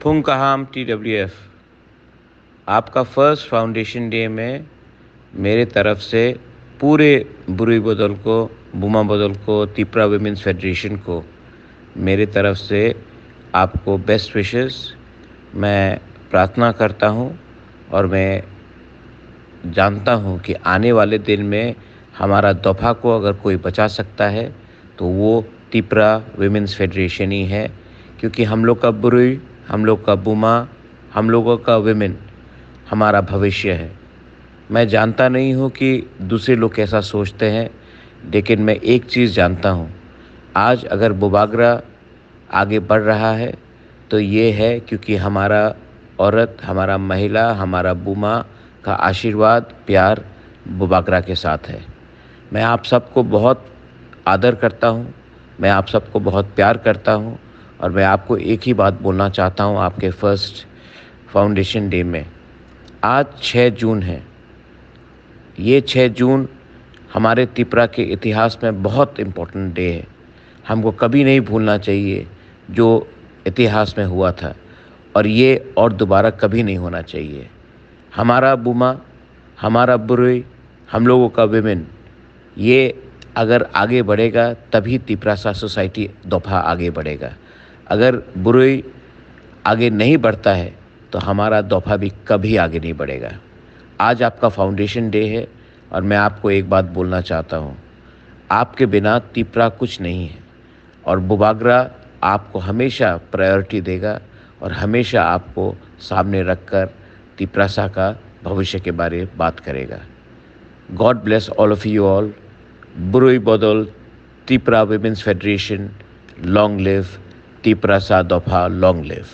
फुंकहाम TWF, आपका first foundation day में मेरे तरफ से पूरे बुरुई बदल को, बुमा बदल को, तिपरा विमेंस फेडरेशन को मेरे तरफ से आपको बेस्ट विशेस मैं प्रार्थना करता हूं। और मैं जानता हूं कि आने वाले दिन में हमारा दफा को अगर कोई बचा सकता है तो वो तिपरा विमेंस फेडरेशन ही है, क्योंकि हम लोग का बुरुई, हम लोग का बुमा, हम लोगों का विमेन हमारा भविष्य है। मैं जानता नहीं हूँ कि दूसरे लोग कैसा सोचते हैं, लेकिन मैं एक चीज़ जानता हूँ, आज अगर बुबागरा आगे बढ़ रहा है तो ये है क्योंकि हमारा औरत, हमारा महिला, हमारा बुमा का आशीर्वाद, प्यार बुबागरा के साथ है। मैं आप सबको बहुत आदर करता हूँ, मैं आप सबको बहुत प्यार करता हूँ और मैं आपको एक ही बात बोलना चाहता हूँ आपके फर्स्ट फाउंडेशन डे में। आज 6 जून है। ये 6 जून हमारे तिपरा के इतिहास में बहुत इम्पोर्टेंट डे है। हमको कभी नहीं भूलना चाहिए जो इतिहास में हुआ था, और ये और दोबारा कभी नहीं होना चाहिए। हमारा बुमा, हमारा बुरुई, हम लोगों का विमेन, ये अगर आगे बढ़ेगा तभी तिपरा सा सोसाइटी दफा आगे बढ़ेगा। अगर बुरुई आगे नहीं बढ़ता है तो हमारा दफा भी कभी आगे नहीं बढ़ेगा। आज आपका फाउंडेशन डे है और मैं आपको एक बात बोलना चाहता हूँ, आपके बिना तिपरा कुछ नहीं है और बुबागरा आपको हमेशा प्रायोरिटी देगा और हमेशा आपको सामने रखकर तिपरासा का भविष्य के बारे में बात करेगा। God bless all of you all. बुरुई बदल Tipra women's federation, long live Tiprasa दफा, लॉन्ग लिव।